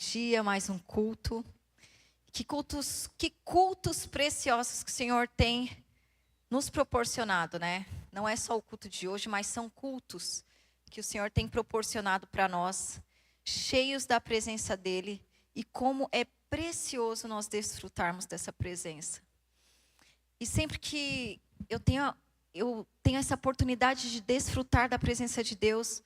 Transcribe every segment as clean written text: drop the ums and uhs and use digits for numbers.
dia, mais um culto. Que cultos preciosos que o Senhor tem nos proporcionado, né? Não é só o culto de hoje, mas são cultos que o Senhor tem proporcionado para nós, cheios da presença dEle, e como é precioso nós desfrutarmos dessa presença. E sempre que eu tenho essa oportunidade de desfrutar da presença de Deus,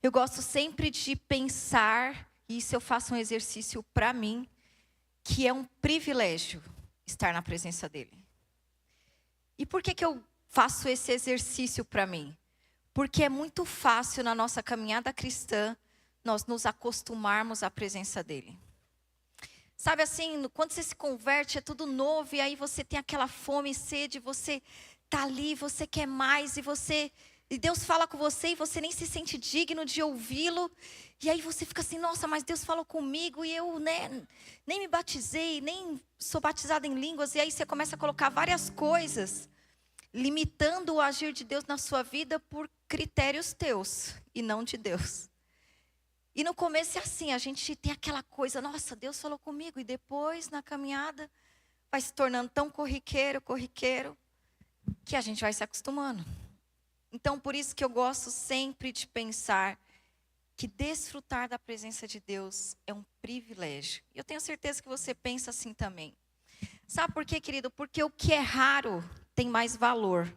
eu gosto sempre de pensar, e isso eu faço um exercício para mim, que é um privilégio estar na presença dEle. E por que eu faço esse exercício para mim? Porque é muito fácil na nossa caminhada cristã nós nos acostumarmos à presença dEle. Sabe assim, quando você se converte é tudo novo e aí você tem aquela fome e sede, você está ali, você quer mais e Deus fala com você e você nem se sente digno de ouvi-lo. E aí você fica assim, nossa, mas Deus falou comigo e eu nem me batizei, nem sou batizada em línguas. E aí você começa a colocar várias coisas, limitando o agir de Deus na sua vida por critérios teus e não de Deus. E no começo é assim, a gente tem aquela coisa, nossa, Deus falou comigo. E depois, na caminhada, vai se tornando tão corriqueiro, que a gente vai se acostumando. Então, por isso que eu gosto sempre de pensar que desfrutar da presença de Deus é um privilégio. E eu tenho certeza que você pensa assim também. Sabe por quê, querido? Porque o que é raro tem mais valor.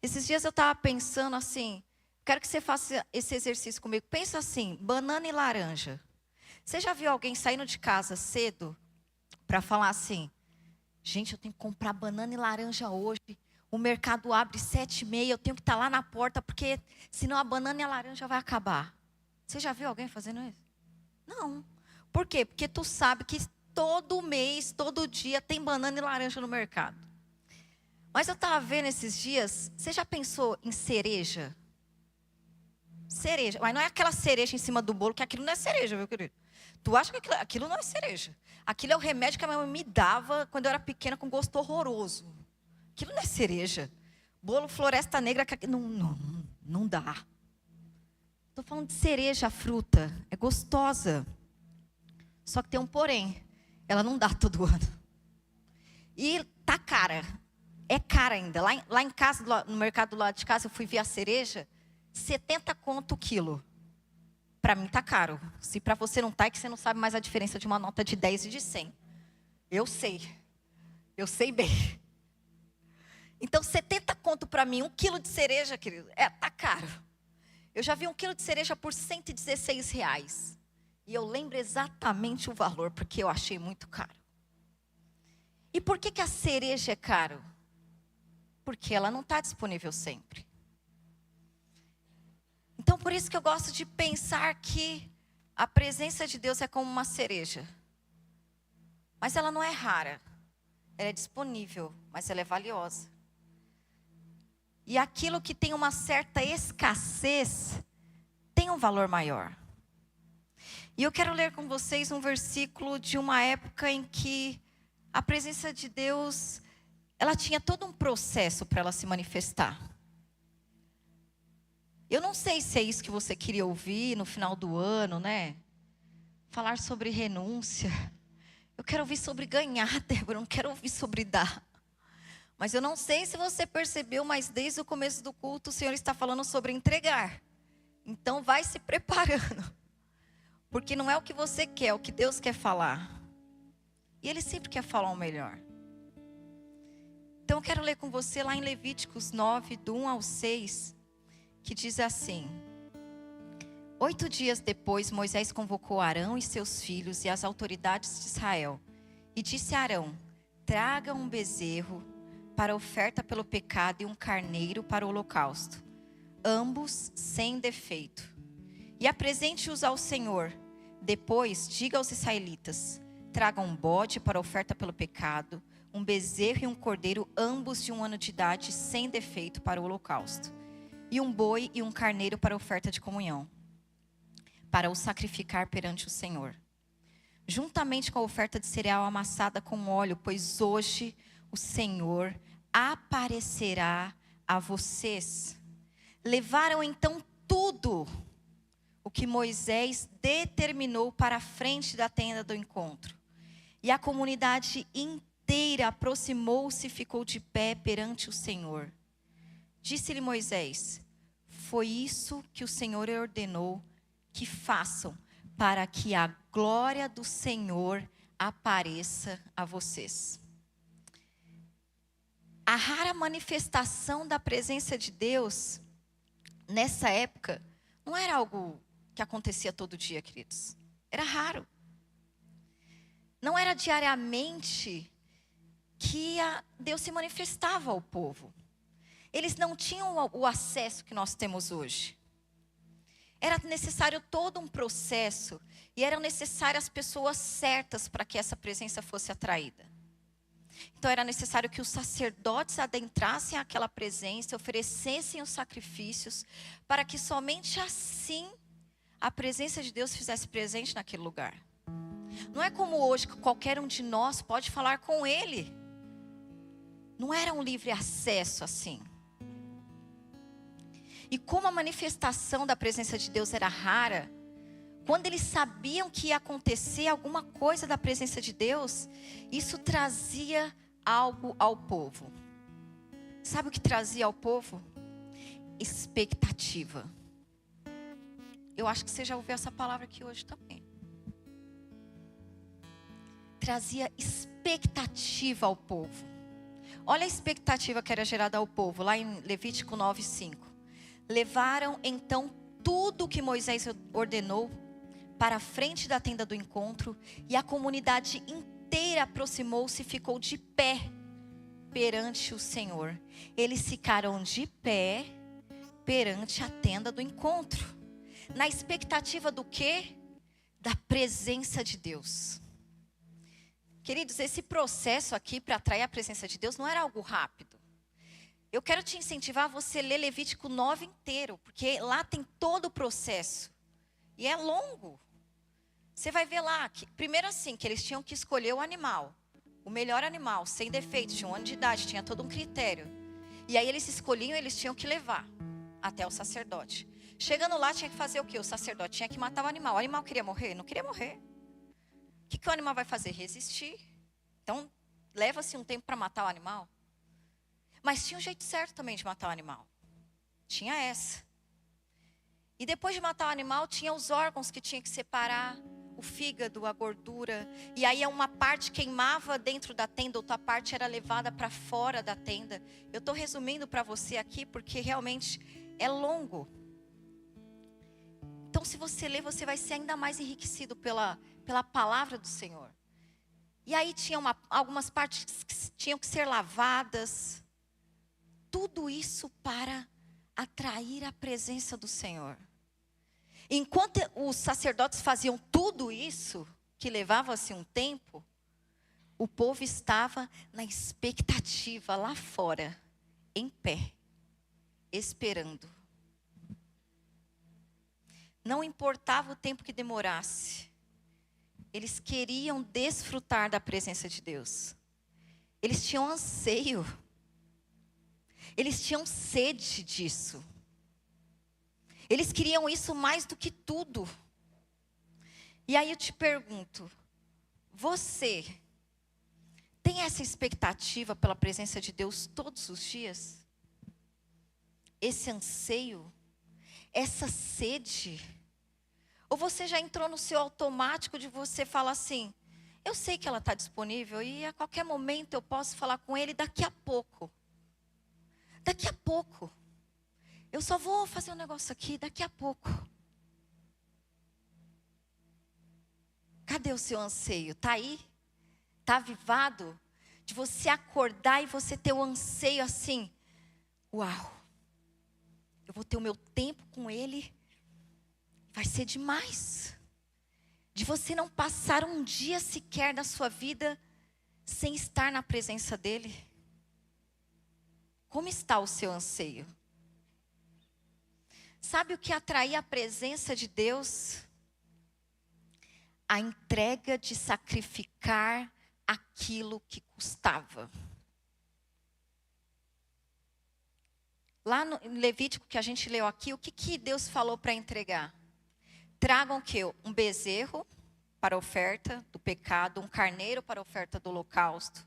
Esses dias eu estava pensando assim, quero que você faça esse exercício comigo. Pensa assim, banana e laranja. Você já viu alguém saindo de casa cedo para falar assim, gente, eu tenho que comprar banana e laranja hoje. O mercado abre 7h30, eu tenho que estar lá na porta, porque senão a banana e a laranja vai acabar. Você já viu alguém fazendo isso? Não. Por quê? Porque tu sabe que todo mês, todo dia tem banana e laranja no mercado. Mas eu estava vendo esses dias, você já pensou em cereja? Cereja, mas não é aquela cereja em cima do bolo, que aquilo não é cereja, viu, querido? Tu acha que aquilo não é cereja? Aquilo é o remédio que a minha mãe me dava quando eu era pequena com gosto horroroso. Aquilo não é cereja. Bolo Floresta Negra, não dá. Estou falando de cereja, a fruta. É gostosa. Só que tem um porém. Ela não dá todo ano. E tá cara. É cara ainda. Lá em casa, no mercado do lado de casa, eu fui ver a cereja. 70 conto o quilo. Para mim tá caro. Se para você não tá, é que você não sabe mais a diferença de uma nota de 10 e de 100. Eu sei. Eu sei bem. Então, 70 conto para mim, 1 quilo de cereja, querido, tá caro. Eu já vi 1 quilo de cereja por R$116. E eu lembro exatamente o valor, porque eu achei muito caro. E por que a cereja é caro? Porque ela não está disponível sempre. Então, por isso que eu gosto de pensar que a presença de Deus é como uma cereja. Mas ela não é rara. Ela é disponível, mas ela é valiosa. E aquilo que tem uma certa escassez tem um valor maior. E eu quero ler com vocês um versículo de uma época em que a presença de Deus, ela tinha todo um processo para ela se manifestar. Eu não sei se é isso que você queria ouvir no final do ano, né? Falar sobre renúncia. Eu quero ouvir sobre ganhar, Débora, eu não quero ouvir sobre dar. Mas eu não sei se você percebeu, mas desde o começo do culto o Senhor está falando sobre entregar. Então vai se preparando. Porque não é o que você quer, é o que Deus quer falar. E Ele sempre quer falar o melhor. Então eu quero ler com você lá em Levíticos 9, do 1 ao 6, que diz assim: 8 dias depois, Moisés convocou Arão e seus filhos e as autoridades de Israel. E disse a Arão: traga um bezerro para oferta pelo pecado e um carneiro para o holocausto, ambos sem defeito. E apresente-os ao Senhor. Depois, diga aos israelitas: tragam um bode para oferta pelo pecado, um bezerro e um cordeiro, ambos de 1 ano de idade, sem defeito, para o holocausto. E um boi e um carneiro para oferta de comunhão, para o sacrificar perante o Senhor. Juntamente com a oferta de cereal amassada com óleo, pois hoje o Senhor aparecerá a vocês. Levaram então tudo o que Moisés determinou para a frente da tenda do encontro. E a comunidade inteira aproximou-se e ficou de pé perante o Senhor. Disse-lhe Moisés: foi isso que o Senhor ordenou que façam, para que a glória do Senhor apareça a vocês. A rara manifestação da presença de Deus, nessa época, não era algo que acontecia todo dia, queridos. Era raro. Não era diariamente que Deus se manifestava ao povo. Eles não tinham o acesso que nós temos hoje. Era necessário todo um processo e eram necessárias as pessoas certas para que essa presença fosse atraída. Então era necessário que os sacerdotes adentrassem aquela presença, oferecessem os sacrifícios, para que somente assim a presença de Deus fizesse presente naquele lugar. Não é como hoje que qualquer um de nós pode falar com Ele. Não era um livre acesso assim. E como a manifestação da presença de Deus era rara, quando eles sabiam que ia acontecer alguma coisa da presença de Deus, isso trazia algo ao povo. Sabe o que trazia ao povo? Expectativa. Eu acho que você já ouviu essa palavra aqui hoje também. Trazia expectativa ao povo. Olha a expectativa que era gerada ao povo, lá em Levítico 9:5. Levaram então tudo o que Moisés ordenou para a frente da tenda do encontro, e a comunidade inteira aproximou-se e ficou de pé perante o Senhor. Eles ficaram de pé perante a tenda do encontro, na expectativa do quê? Da presença de Deus. Queridos, esse processo aqui para atrair a presença de Deus não era algo rápido. Eu quero te incentivar a você ler Levítico 9 inteiro, porque lá tem todo o processo. E é longo. Você vai ver lá, que, primeiro assim, que eles tinham que escolher o animal. O melhor animal, sem defeitos, de 1 ano de idade, tinha todo um critério. E aí eles escolhiam, eles tinham que levar até o sacerdote. Chegando lá, tinha que fazer o quê? O sacerdote tinha que matar o animal. O animal queria morrer? Não queria morrer. O que o animal vai fazer? Resistir. Então, leva-se um tempo para matar o animal. Mas tinha um jeito certo também de matar o animal. Tinha essa. E depois de matar o animal, tinha os órgãos que tinha que separar. O fígado, a gordura. E aí uma parte queimava dentro da tenda, outra parte era levada para fora da tenda. Eu estou resumindo para você aqui, porque realmente é longo. Então, se você ler, você vai ser ainda mais enriquecido pela palavra do Senhor. E aí tinha algumas partes que tinham que ser lavadas. Tudo isso para atrair a presença do Senhor. Enquanto os sacerdotes faziam tudo isso, que levava-se um tempo, o povo estava na expectativa lá fora, em pé, esperando. Não importava o tempo que demorasse, eles queriam desfrutar da presença de Deus. Eles tinham anseio. Eles tinham sede disso. Eles queriam isso mais do que tudo. E aí eu te pergunto, você tem essa expectativa pela presença de Deus todos os dias? Esse anseio? Essa sede? Ou você já entrou no seu automático de você falar assim, eu sei que ela está disponível e a qualquer momento eu posso falar com Ele daqui a pouco. Daqui a pouco. Eu só vou fazer um negócio aqui daqui a pouco. Cadê o seu anseio? Está aí? Está avivado? De você acordar e você ter o anseio assim. Uau! Eu vou ter o meu tempo com Ele. Vai ser demais. De você não passar um dia sequer da sua vida sem estar na presença dEle. Como está o seu anseio? Sabe o que atraía a presença de Deus? A entrega de sacrificar aquilo que custava. Lá no Levítico que a gente leu aqui, o que Deus falou para entregar? Tragam o quê? Um bezerro para a oferta do pecado, um carneiro para a oferta do holocausto.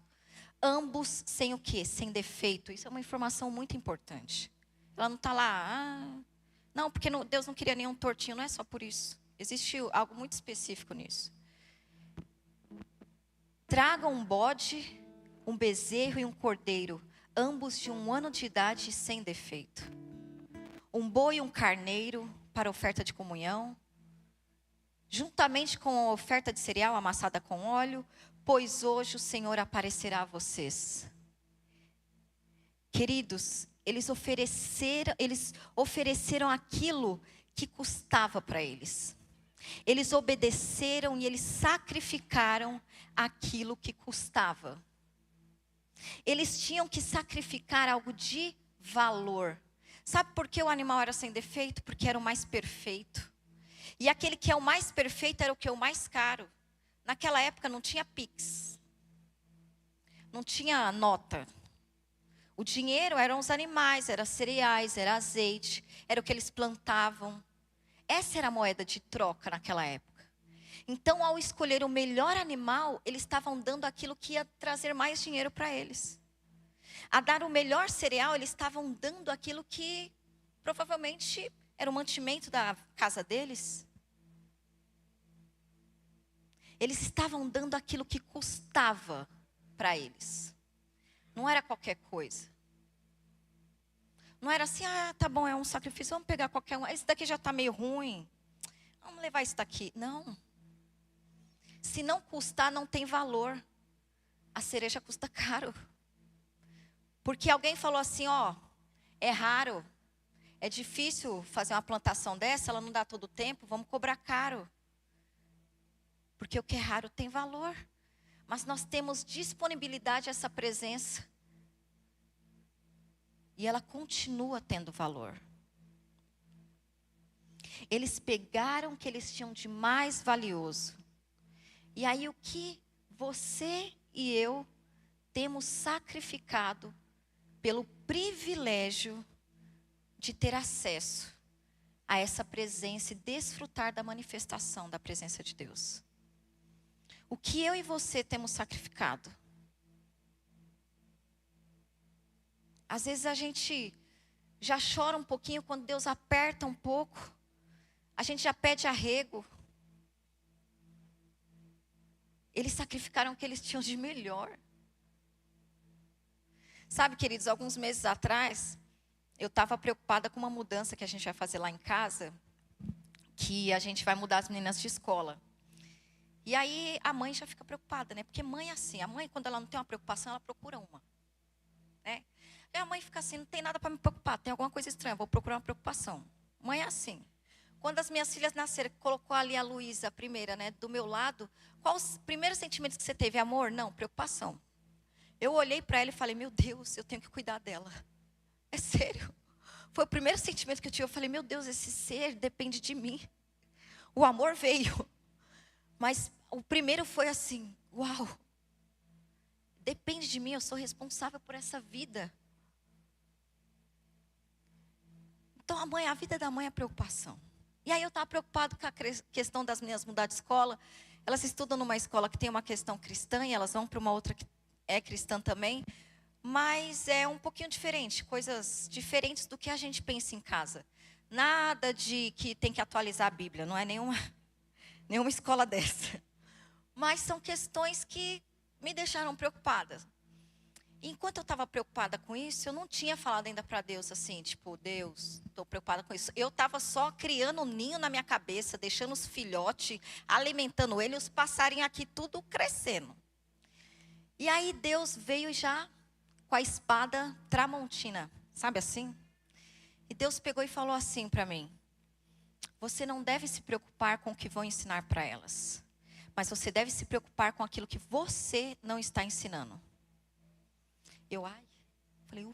Ambos sem o quê? Sem defeito. Isso é uma informação muito importante. Ela não está lá, não, porque Deus não queria nenhum tortinho, não é só por isso. Existe algo muito específico nisso. Tragam um bode, um bezerro e um cordeiro, ambos de 1 ano de idade e sem defeito. Um boi e um carneiro para oferta de comunhão, juntamente com a oferta de cereal amassada com óleo, pois hoje o Senhor aparecerá a vocês. Queridos, eles ofereceram aquilo que custava para eles. Eles obedeceram e eles sacrificaram aquilo que custava. Eles tinham que sacrificar algo de valor. Sabe por que o animal era sem defeito? Porque era o mais perfeito. E aquele que é o mais perfeito era o que? O mais caro. Naquela época não tinha Pix. Não tinha nota. O dinheiro eram os animais, eram cereais, era azeite, era o que eles plantavam. Essa era a moeda de troca naquela época. Então, ao escolher o melhor animal, eles estavam dando aquilo que ia trazer mais dinheiro para eles. A dar o melhor cereal, eles estavam dando aquilo que provavelmente era o mantimento da casa deles. Eles estavam dando aquilo que custava para eles. Não era qualquer coisa. Não era assim, tá bom, é um sacrifício, vamos pegar qualquer um. Esse daqui já está meio ruim. Vamos levar esse daqui. Não. Se não custar, não tem valor. A cereja custa caro. Porque alguém falou assim, é raro. É difícil fazer uma plantação dessa, ela não dá todo o tempo, vamos cobrar caro. Porque o que é raro tem valor. Mas nós temos disponibilidade a essa presença. E ela continua tendo valor. Eles pegaram o que eles tinham de mais valioso. E aí o que você e eu temos sacrificado pelo privilégio de ter acesso a essa presença e desfrutar da manifestação da presença de Deus. O que eu e você temos sacrificado? Às vezes a gente já chora um pouquinho quando Deus aperta um pouco. A gente já pede arrego. Eles sacrificaram o que eles tinham de melhor. Sabe, queridos, alguns meses atrás, eu estava preocupada com uma mudança que a gente vai fazer lá em casa, que a gente vai mudar as meninas de escola. E aí a mãe já fica preocupada, né? Porque mãe é assim, a mãe quando ela não tem uma preocupação, ela procura uma, né? E a mãe fica assim, não tem nada para me preocupar, tem alguma coisa estranha, vou procurar uma preocupação. Mãe é assim. Quando as minhas filhas nasceram, colocou ali a Luísa, a primeira, né, do meu lado, qual os primeiros sentimentos que você teve? Amor? Não, preocupação. Eu olhei para ela e falei, meu Deus, eu tenho que cuidar dela. É sério. Foi o primeiro sentimento que eu tive. Eu falei, meu Deus, esse ser depende de mim. O amor veio. Mas o primeiro foi assim, uau. Depende de mim, eu sou responsável por essa vida. Então a vida da mãe é preocupação. E aí eu estava preocupado com a questão das meninas mudar de escola. Elas estudam numa escola que tem uma questão cristã e elas vão para uma outra que é cristã também. Mas é um pouquinho diferente, coisas diferentes do que a gente pensa em casa. Nada de que tem que atualizar a Bíblia, não é nenhuma escola dessa. Mas são questões que me deixaram preocupada. Enquanto eu estava preocupada com isso, eu não tinha falado ainda para Deus assim, tipo, Deus, estou preocupada com isso. Eu estava só criando um ninho na minha cabeça, deixando os filhotes, alimentando ele, os passarinhos aqui tudo crescendo. E aí Deus veio já com a espada tramontina, sabe assim? E Deus pegou e falou assim para mim, você não deve se preocupar com o que vão ensinar para elas, mas você deve se preocupar com aquilo que você não está ensinando. Eu falei,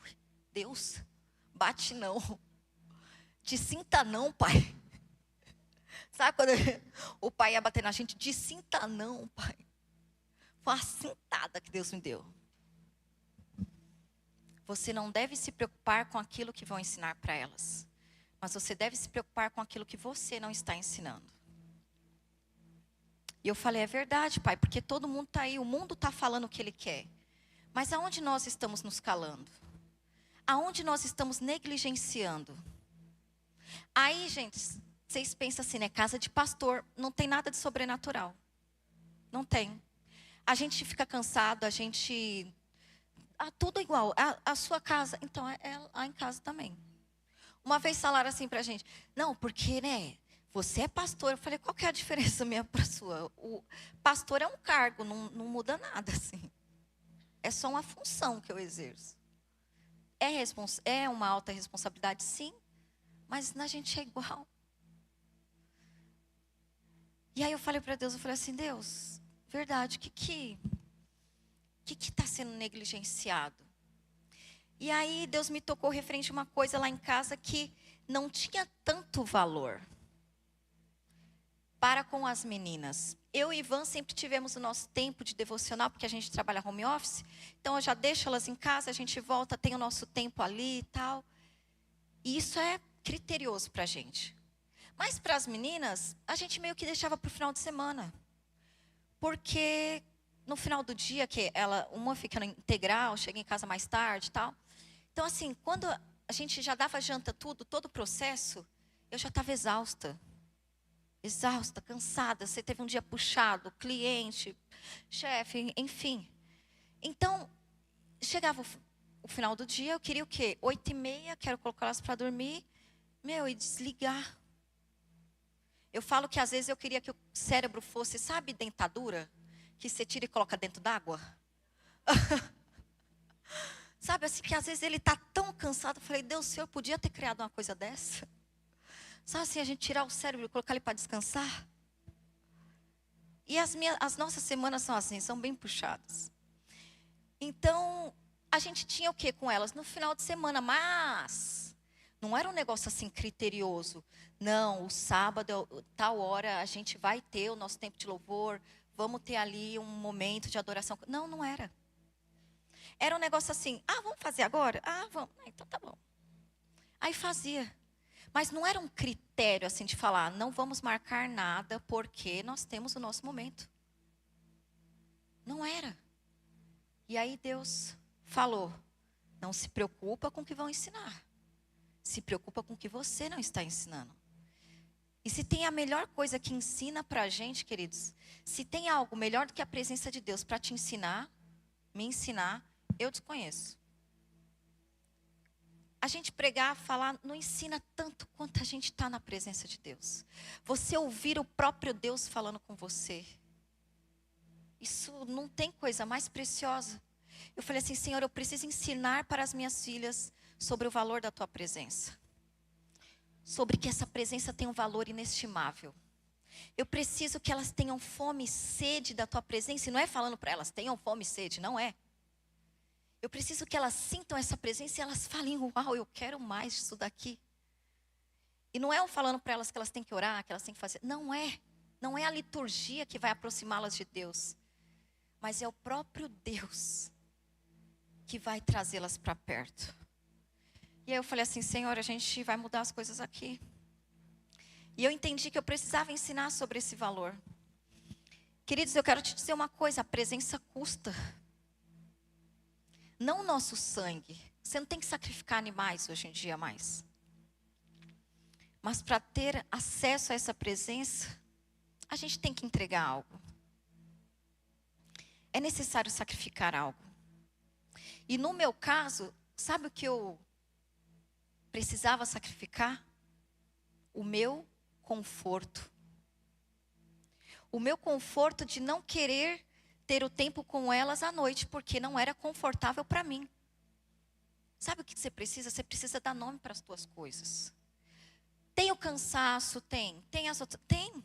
Deus, bate não. Te sinta não, pai. Sabe quando o pai ia bater na gente? Te sinta não, pai. Foi uma cintada que Deus me deu. Você não deve se preocupar com aquilo que vão ensinar para elas, mas você deve se preocupar com aquilo que você não está ensinando. E eu falei, é verdade, pai, porque todo mundo está aí, o mundo está falando o que ele quer. Mas aonde nós estamos nos calando? Aonde nós estamos negligenciando? Aí, gente, vocês pensam assim, né? Casa de pastor, não tem nada de sobrenatural. Não tem. A gente fica cansado, a gente... tudo é igual. A sua casa, então, é lá em casa também. Uma vez falaram assim pra gente, não, porque, né, você é pastor. Eu falei, qual que é a diferença minha pra sua? O pastor é um cargo, não muda nada, assim. É só uma função que eu exerço. É uma alta responsabilidade, sim, mas a gente é igual. E aí eu falei para Deus, eu falei assim, Deus, verdade, o que está sendo negligenciado? E aí Deus me tocou referente a uma coisa lá em casa que não tinha tanto valor para com as meninas. Eu e Ivan sempre tivemos o nosso tempo de devocional, porque a gente trabalha home office. Então eu já deixo elas em casa, a gente volta, tem o nosso tempo ali e tal. E isso é criterioso para a gente. Mas para as meninas, a gente meio que deixava para o final de semana. Porque no final do dia, que uma fica na integral, chega em casa mais tarde e tal. Então assim, quando a gente já dava janta tudo, todo o processo, eu já estava exausta. Exausta, cansada, você teve um dia puxado, cliente, chefe, enfim. Então, chegava o final do dia, eu queria o quê? 8h30, quero colocá-las para dormir, e desligar. Eu falo que às vezes eu queria que o cérebro fosse, sabe, dentadura? Que você tira e coloca dentro d'água. Sabe, assim, que às vezes ele está tão cansado, eu falei, Deus, o Senhor podia ter criado uma coisa dessa? Sabe assim, a gente tirar o cérebro e colocar ele para descansar? E as nossas semanas são assim, são bem puxadas. Então, a gente tinha o que com elas? No final de semana, mas não era um negócio assim criterioso. Não, o sábado, tal hora, a gente vai ter o nosso tempo de louvor, vamos ter ali um momento de adoração. Não, não era. Era um negócio assim, vamos fazer agora? Vamos. Então tá bom. Aí fazia. Mas não era um critério assim de falar, não vamos marcar nada porque nós temos o nosso momento. Não era. E aí Deus falou, não se preocupa com o que vão ensinar. Se preocupa com o que você não está ensinando. E se tem a melhor coisa que ensina para a gente, queridos, se tem algo melhor do que a presença de Deus para te ensinar, me ensinar, eu desconheço. A gente pregar, falar, não ensina tanto quanto a gente está na presença de Deus. Você ouvir o próprio Deus falando com você. Isso não tem coisa mais preciosa. Eu falei assim, Senhor, eu preciso ensinar para as minhas filhas sobre o valor da tua presença. Sobre que essa presença tem um valor inestimável. Eu preciso que elas tenham fome e sede da tua presença. E não é falando para elas, tenham fome e sede, não é. Eu preciso que elas sintam essa presença e elas falem, uau, eu quero mais disso daqui. E não é falando para elas que elas têm que orar, que elas têm que fazer. Não é. Não é a liturgia que vai aproximá-las de Deus. Mas é o próprio Deus que vai trazê-las para perto. E aí eu falei assim, Senhor, a gente vai mudar as coisas aqui. E eu entendi que eu precisava ensinar sobre esse valor. Queridos, eu quero te dizer uma coisa, a presença custa. Não o nosso sangue. Você não tem que sacrificar animais hoje em dia mais. Mas para ter acesso a essa presença, a gente tem que entregar algo. É necessário sacrificar algo. E no meu caso, sabe o que eu precisava sacrificar? O meu conforto. O meu conforto de não querer ter o tempo com elas à noite, porque não era confortável para mim. Sabe o que você precisa? Você precisa dar nome para as tuas coisas. Tem o cansaço? Tem. Tem as outras? Tem.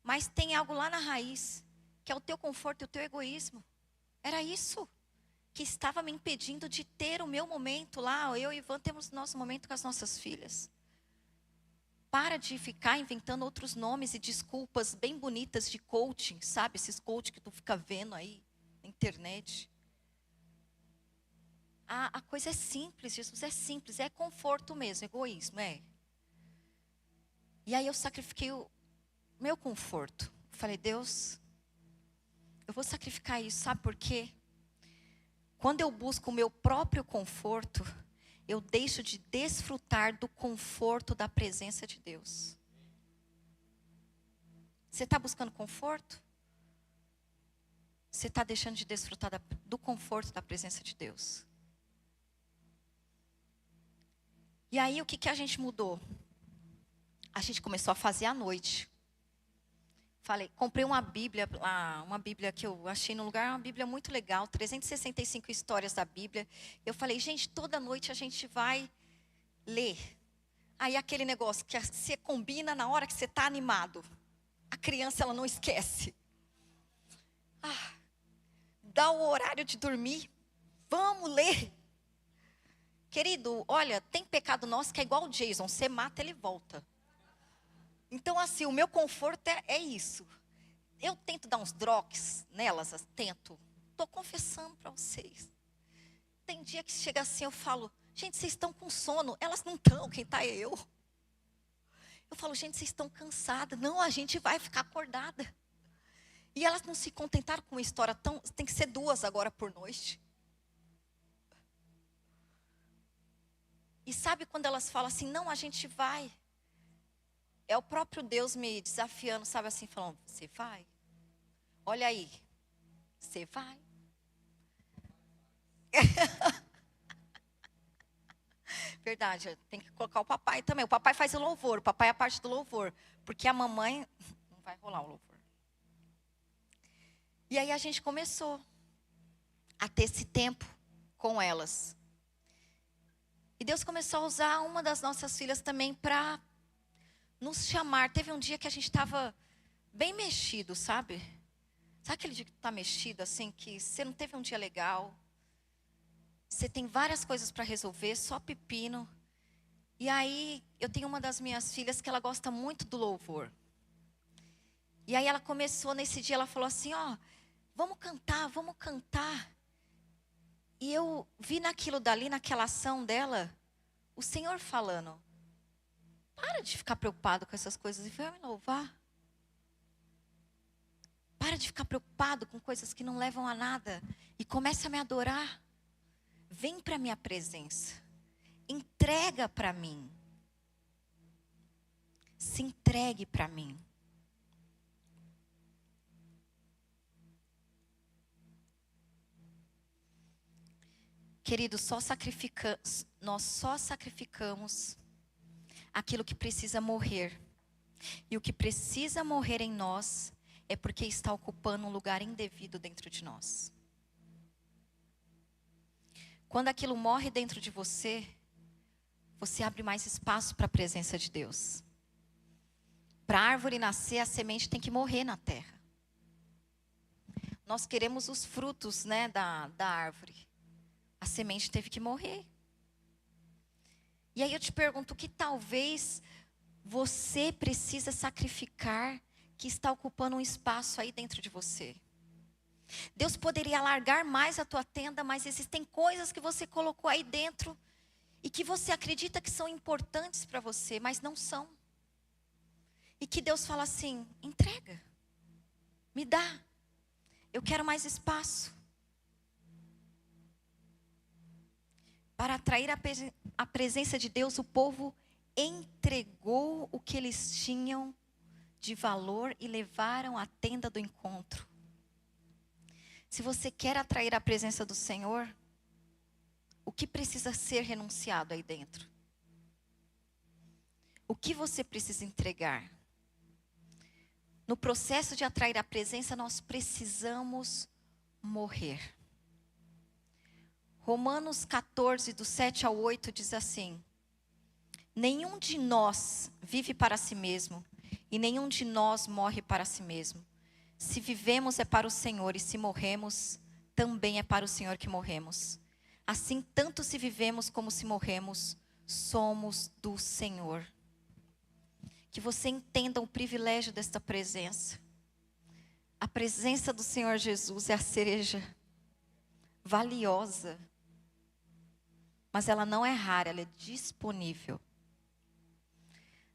Mas tem algo lá na raiz, que é o teu conforto e o teu egoísmo. Era isso que estava me impedindo de ter o meu momento lá. Eu e Ivan temos nosso momento com as nossas filhas. Para de ficar inventando outros nomes e desculpas bem bonitas de coaching, sabe? Esses coaching que tu fica vendo aí na internet. A coisa é simples, Jesus é simples, é conforto mesmo, egoísmo, é. E aí eu sacrifiquei o meu conforto. Falei, Deus, Eu vou sacrificar isso, sabe por quê? Quando eu busco o meu próprio conforto, eu deixo de desfrutar do conforto da presença de Deus. Você está buscando conforto? Você está deixando de desfrutar do conforto da presença de Deus. E aí o que a gente mudou? A gente começou a fazer à noite. Comprei uma Bíblia que eu achei no lugar, uma Bíblia muito legal, 365 histórias da Bíblia. Eu falei, gente, toda noite a gente vai ler. Aí aquele negócio que você combina na hora que você está animado. A criança, ela não esquece. Dá o horário de dormir, vamos ler. Querido, olha, tem pecado nosso que é igual o Jason, você mata, ele volta. Então assim, o meu conforto é isso. Eu tento dar uns droques nelas, tento. Estou confessando para vocês. Tem dia que chega assim, eu falo, gente, vocês estão com sono. Elas não estão, quem está é eu. Eu falo, gente, vocês estão cansadas. Não, a gente vai ficar acordada. E elas não se contentaram com uma história tem que ser 2 agora por noite. E sabe quando elas falam assim, não, a gente vai. É o próprio Deus me desafiando, sabe assim, falando, você vai? Olha aí, você vai? Verdade, tem que colocar o papai também. O papai faz o louvor, o papai é a parte do louvor. Porque a mamãe, não vai rolar o louvor. E aí a gente começou a ter esse tempo com elas. E Deus começou a usar uma das nossas filhas também para nos chamar. Teve um dia que a gente estava bem mexido, sabe? Sabe aquele dia que está mexido, assim, que você não teve um dia legal? Você tem várias coisas para resolver, só pepino. E aí, eu tenho uma das minhas filhas que ela gosta muito do louvor. E aí ela começou, nesse dia, ela falou assim, vamos cantar, vamos cantar. E eu vi naquilo dali, naquela ação dela, o Senhor falando, para de ficar preocupado com essas coisas e vai me louvar. Para de ficar preocupado com coisas que não levam a nada e começa a me adorar. Vem para a minha presença. Entrega para mim. Se entregue para mim. Querido, nós só sacrificamos aquilo que precisa morrer. E o que precisa morrer em nós é porque está ocupando um lugar indevido dentro de nós. Quando aquilo morre dentro de você, você abre mais espaço para a presença de Deus. Para a árvore nascer, a semente tem que morrer na terra. Nós queremos os frutos, né, da árvore. A semente teve que morrer. E aí eu te pergunto, o que talvez você precisa sacrificar que está ocupando um espaço aí dentro de você? Deus poderia alargar mais a tua tenda, mas existem coisas que você colocou aí dentro e que você acredita que são importantes para você, mas não são. E que Deus fala assim, entrega, me dá, eu quero mais espaço. Para atrair a presença de Deus, o povo entregou o que eles tinham de valor e levaram à tenda do encontro. Se você quer atrair a presença do Senhor, o que precisa ser renunciado aí dentro? O que você precisa entregar? No processo de atrair a presença, nós precisamos morrer. Romanos 14, do 7 ao 8, diz assim: nenhum de nós vive para si mesmo, e nenhum de nós morre para si mesmo. Se vivemos é para o Senhor, e se morremos, também é para o Senhor que morremos. Assim, tanto se vivemos como se morremos, somos do Senhor. Que você entenda o privilégio desta presença. A presença do Senhor Jesus é a cereja valiosa. Mas ela não é rara, ela é disponível.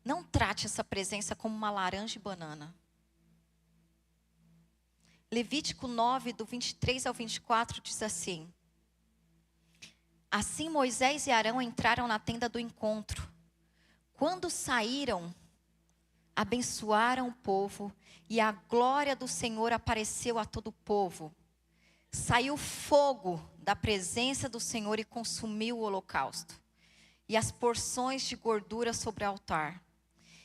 Não trate essa presença como uma laranja e banana. Levítico 9, do 23 ao 24, diz assim: Assim Moisés e Arão entraram na tenda do encontro. Quando saíram, abençoaram o povo, e a glória do Senhor apareceu a todo o povo. Saiu fogo da presença do Senhor e consumiu o holocausto, e as porções de gordura sobre o altar.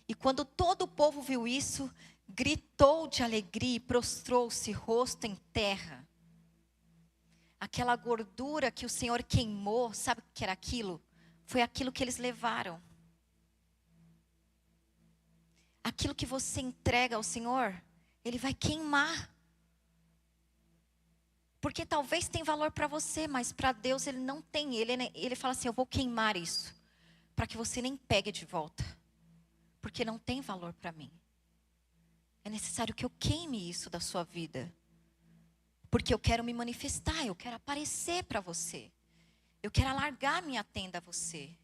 E quando todo o povo viu isso, gritou de alegria e prostrou-se rosto em terra. Aquela gordura que o Senhor queimou, sabe o que era aquilo? Foi aquilo que eles levaram. Aquilo que você entrega ao Senhor, Ele vai queimar. Porque talvez tenha valor para você, mas para Deus Ele não tem. Ele fala assim, eu vou queimar isso, para que você nem pegue de volta. Porque não tem valor para mim. É necessário que eu queime isso da sua vida. Porque eu quero me manifestar, eu quero aparecer para você. Eu quero alargar minha tenda a você.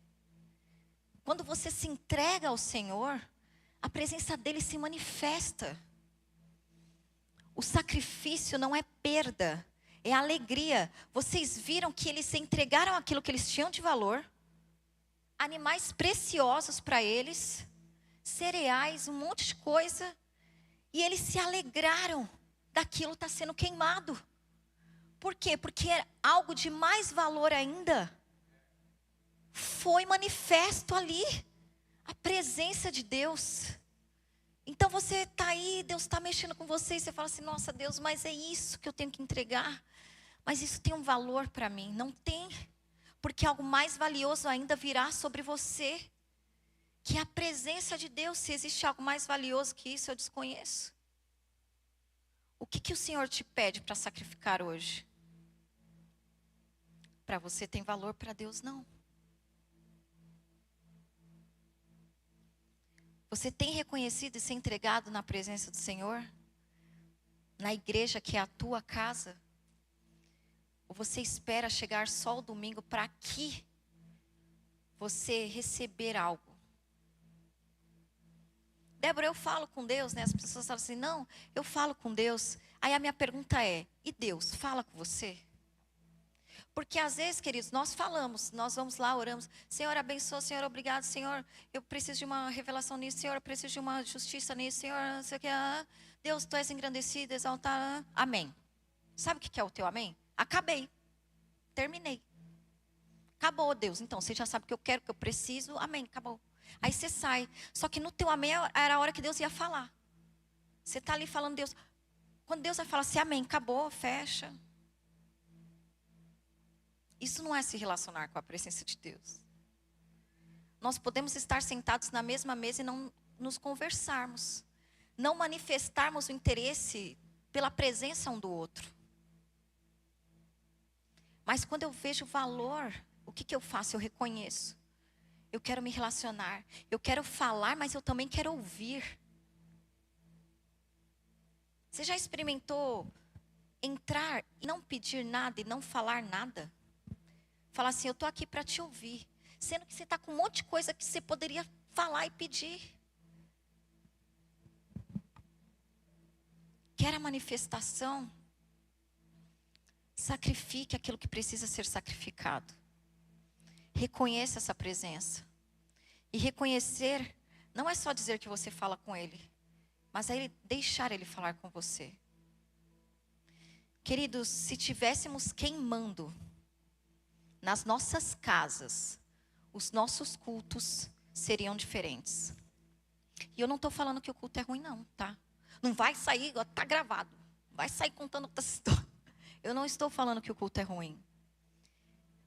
Quando você se entrega ao Senhor, a presença dEle se manifesta. O sacrifício não é perda, é alegria. Vocês viram que eles entregaram aquilo que eles tinham de valor. Animais preciosos para eles. Cereais, um monte de coisa. E eles se alegraram daquilo estar sendo queimado. Por quê? Porque algo de mais valor ainda foi manifesto ali. A presença de Deus. Então você está aí, Deus está mexendo com você e você fala assim, nossa Deus, mas é isso que eu tenho que entregar. Mas isso tem um valor para mim. Não tem. Porque algo mais valioso ainda virá sobre você. Que é a presença de Deus. Se existe algo mais valioso que isso, eu desconheço. O que o Senhor te pede para sacrificar hoje? Para você tem valor, para Deus não. Você tem reconhecido e se entregado na presença do Senhor? Na igreja que é a tua casa? Ou você espera chegar só o domingo para aqui você receber algo? Débora, eu falo com Deus, né? As pessoas falam assim, não, eu falo com Deus. Aí a minha pergunta é, e Deus fala com você? Porque às vezes, queridos, nós falamos, nós vamos lá, oramos, Senhor abençoa, Senhor obrigado, Senhor, eu preciso de uma revelação nisso, Senhor, eu preciso de uma justiça nisso, Senhor, não sei o que, Deus, Tu és engrandecido, exaltado, amém. Sabe o que é o teu amém? Acabei, terminei. Acabou, Deus, então, você já sabe o que eu quero, o que eu preciso, amém, acabou. Aí você sai, só que no teu amém era a hora que Deus ia falar. Você está ali falando, Deus, quando Deus vai falar assim, amém, acabou, fecha. Isso não é se relacionar com a presença de Deus. Nós podemos estar sentados na mesma mesa e não nos conversarmos. Não manifestarmos o interesse pela presença um do outro. Mas quando eu vejo valor, o que eu faço? Eu reconheço. Eu quero me relacionar. Eu quero falar, mas eu também quero ouvir. Você já experimentou entrar e não pedir nada e não falar nada? Falar assim, eu estou aqui para te ouvir. Sendo que você está com um monte de coisa que você poderia falar e pedir. Quer a manifestação? Sacrifique aquilo que precisa ser sacrificado. Reconheça essa presença. E reconhecer não é só dizer que você fala com Ele, mas é deixar Ele falar com você. Queridos, se tivéssemos queimando nas nossas casas, os nossos cultos seriam diferentes. E eu não estou falando que o culto é ruim não, tá? Não vai sair, está gravado, vai sair contando outra história. Eu não estou falando que o culto é ruim.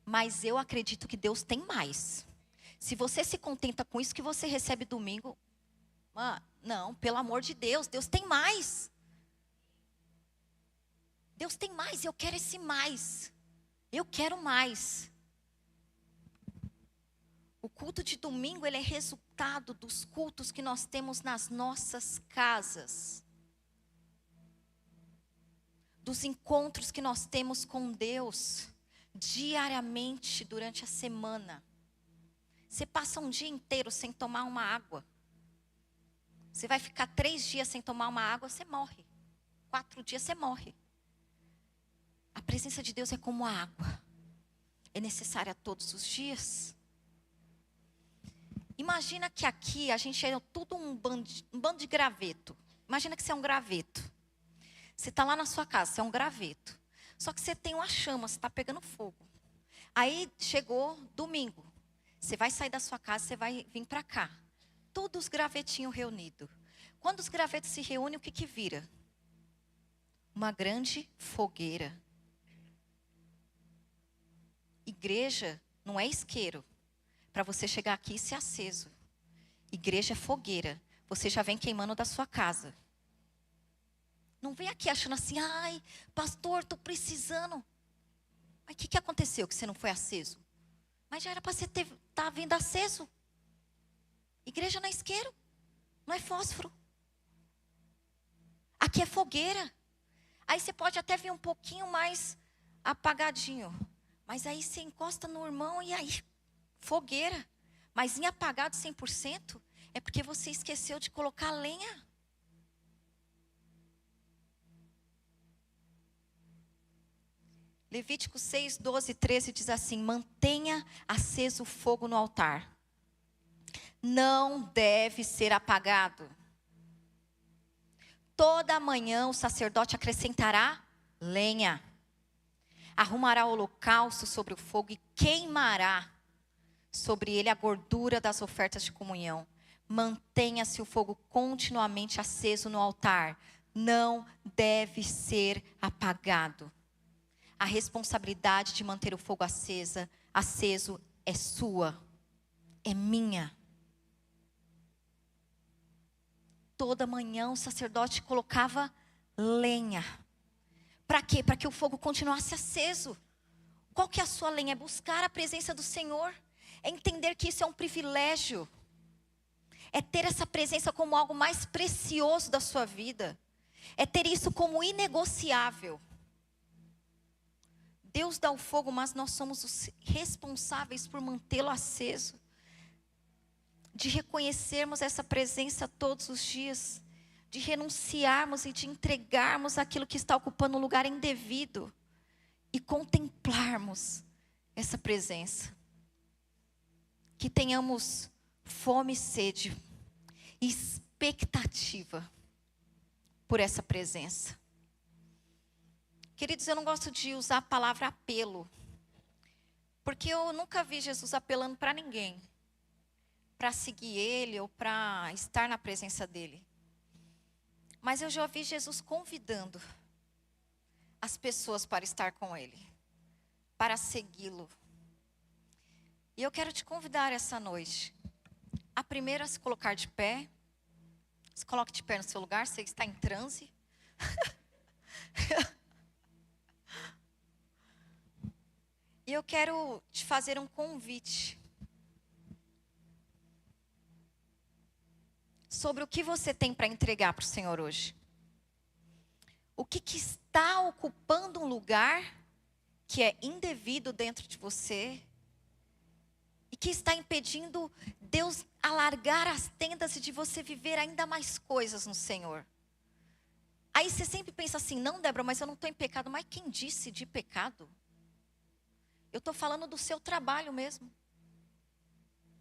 Mas eu acredito que Deus tem mais. Se você se contenta com isso que você recebe domingo, não, pelo amor de Deus, Deus tem mais. Deus tem mais, eu quero esse mais. Eu quero mais. O culto de domingo, ele é resultado dos cultos que nós temos nas nossas casas. Dos encontros que nós temos com Deus diariamente durante a semana. Você passa um dia inteiro sem tomar uma água. Você vai ficar 3 dias sem tomar uma água, você morre. 4 dias, você morre. A presença de Deus é como a água. É necessária todos os dias. Imagina que aqui a gente é tudo um bando de graveto. Imagina que você é um graveto. Você está lá na sua casa, você é um graveto. Só que você tem uma chama, você está pegando fogo. Aí chegou domingo. Você vai sair da sua casa, você vai vir para cá. Todos os gravetinhos reunidos. Quando os gravetos se reúnem, o que que vira? Uma grande fogueira. Igreja não é isqueiro para você chegar aqui e ser aceso. Igreja é fogueira. Você já vem queimando da sua casa. Não vem aqui achando assim, ai, pastor, estou precisando. Mas o que aconteceu que você não foi aceso? Mas já era para você estar vindo aceso. Igreja não é isqueiro, não é fósforo. Aqui é fogueira. Aí você pode até vir um pouquinho mais apagadinho. Mas aí você encosta no irmão e aí, fogueira. Mas em apagado 100%, é porque você esqueceu de colocar lenha. Levítico 6, 12 e 13 diz assim: mantenha aceso o fogo no altar. Não deve ser apagado. Toda manhã o sacerdote acrescentará lenha. Arrumará o holocausto sobre o fogo e queimará sobre ele a gordura das ofertas de comunhão. Mantenha-se o fogo continuamente aceso no altar. Não deve ser apagado. A responsabilidade de manter o fogo aceso é sua, é minha. Toda manhã o sacerdote colocava lenha. Para quê? Para que o fogo continuasse aceso. Qual que é a sua lenha? É buscar a presença do Senhor. É entender que isso é um privilégio. É ter essa presença como algo mais precioso da sua vida. É ter isso como inegociável. Deus dá o fogo, mas nós somos os responsáveis por mantê-lo aceso. De reconhecermos essa presença todos os dias. De renunciarmos e de entregarmos aquilo que está ocupando um lugar indevido. E contemplarmos essa presença. Que tenhamos fome e sede, e expectativa por essa presença. Queridos, eu não gosto de usar a palavra apelo, porque eu nunca vi Jesus apelando para ninguém, para seguir Ele ou para estar na presença dEle. Mas eu já vi Jesus convidando as pessoas para estar com Ele, para segui-lo. E eu quero te convidar essa noite, a primeira a se colocar de pé. Se coloque de pé no seu lugar, você está em transe. E eu quero te fazer um convite sobre o que você tem para entregar para o Senhor hoje. O que está ocupando um lugar que é indevido dentro de você e que está impedindo Deus alargar as tendas e de você viver ainda mais coisas no Senhor. Aí você sempre pensa assim, não, Débora, mas eu não estou em pecado. Mas quem disse de pecado? Eu estou falando do seu trabalho mesmo.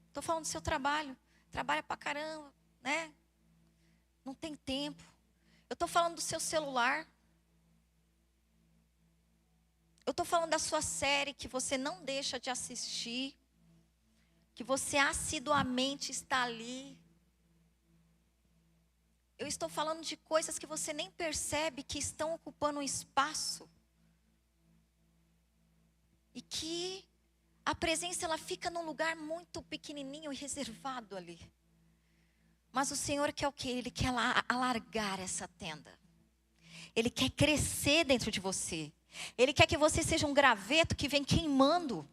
Estou falando do seu trabalho. Trabalha pra caramba, né? Não tem tempo. Eu estou falando do seu celular. Eu estou falando da sua série que você não deixa de assistir. Que você assiduamente está ali. Eu estou falando de coisas que você nem percebe que estão ocupando um espaço. E que a presença ela fica num lugar muito pequenininho e reservado ali. Mas o Senhor quer o quê? Ele quer alargar essa tenda. Ele quer crescer dentro de você. Ele quer que você seja um graveto que vem queimando.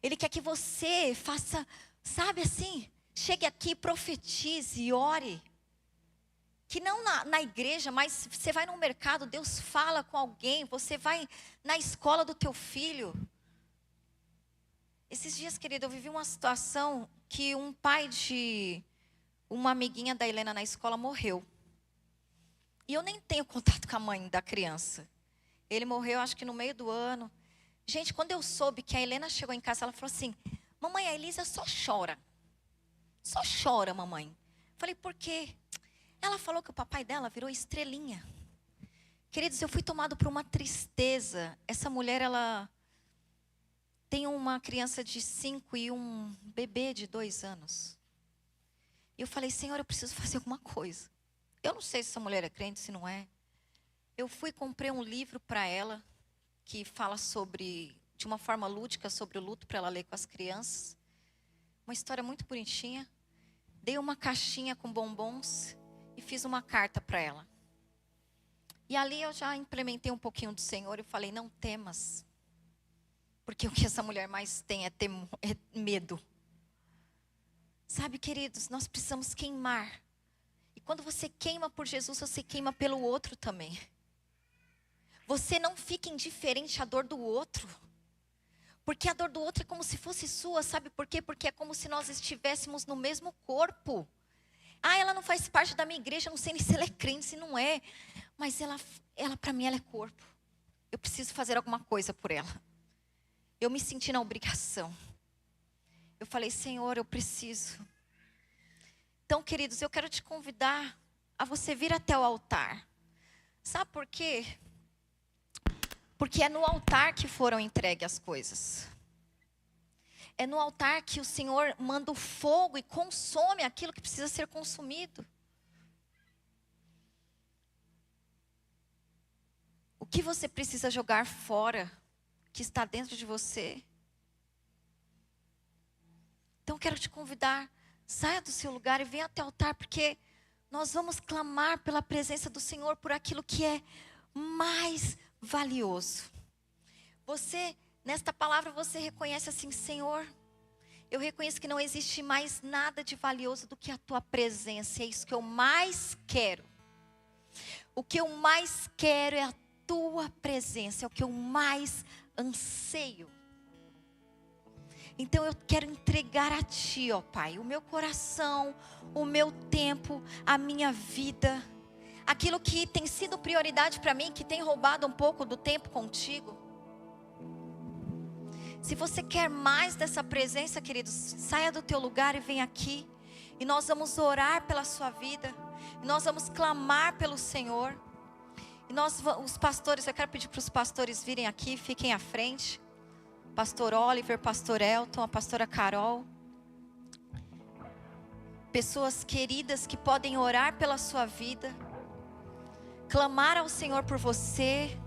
Ele quer que você faça, sabe assim, chegue aqui, profetize e ore. Que não na igreja, mas você vai no mercado, Deus fala com alguém, você vai na escola do teu filho. Esses dias, querido, eu vivi uma situação que um pai de uma amiguinha da Helena na escola morreu. E eu nem tenho contato com a mãe da criança. Ele morreu, acho que no meio do ano. Gente, quando eu soube que a Helena chegou em casa, ela falou assim: mamãe, a Elisa só chora. Só chora, mamãe. Falei, por quê? Ela falou que o papai dela virou estrelinha. Queridos, eu fui tomado por uma tristeza. Essa mulher, ela tem uma criança de 5 e um bebê de 2 anos. E eu falei, Senhor, eu preciso fazer alguma coisa. Eu não sei se essa mulher é crente, se não é. Eu fui e comprei um livro para ela, que fala sobre, de uma forma lúdica, sobre o luto, para ela ler com as crianças. Uma história muito bonitinha. Dei uma caixinha com bombons e fiz uma carta para ela. E ali eu já implementei um pouquinho do Senhor e falei, não temas. Porque o que essa mulher mais tem é medo. Sabe, queridos, nós precisamos queimar. E quando você queima por Jesus, você queima pelo outro também. Você não fica indiferente à dor do outro. Porque a dor do outro é como se fosse sua, sabe por quê? Porque é como se nós estivéssemos no mesmo corpo. Ah, ela não faz parte da minha igreja, eu não sei nem se ela é crente, se não é. Mas ela para mim, ela é corpo. Eu preciso fazer alguma coisa por ela. Eu me senti na obrigação. Eu falei, Senhor, eu preciso. Então, queridos, eu quero te convidar a você vir até o altar. Sabe por quê? Porque é no altar que foram entregues as coisas. É no altar que o Senhor manda o fogo e consome aquilo que precisa ser consumido. O que você precisa jogar fora, que está dentro de você? Então, quero te convidar, saia do seu lugar e venha até o altar, porque nós vamos clamar pela presença do Senhor por aquilo que é mais valioso. Você, nesta palavra, você reconhece assim, Senhor, eu reconheço que não existe mais nada de valioso do que a tua presença. É isso que eu mais quero. O que eu mais quero é a tua presença, é o que eu mais anseio. Então eu quero entregar a ti, ó Pai, o meu coração, o meu tempo, a minha vida, aquilo que tem sido prioridade para mim, que tem roubado um pouco do tempo contigo. Se você quer mais dessa presença, queridos, saia do teu lugar e vem aqui. E nós vamos orar pela sua vida. E nós vamos clamar pelo Senhor. E os pastores, eu quero pedir para os pastores virem aqui, fiquem à frente. Pastor Oliver, Pastor Elton, a pastora Carol. Pessoas queridas que podem orar pela sua vida. Clamar ao Senhor por você.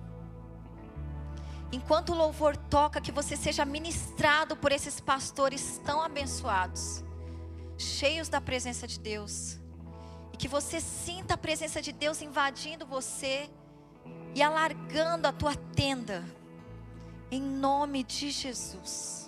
Enquanto o louvor toca, que você seja ministrado por esses pastores tão abençoados, cheios da presença de Deus. E que você sinta a presença de Deus invadindo você e alargando a tua tenda. Em nome de Jesus.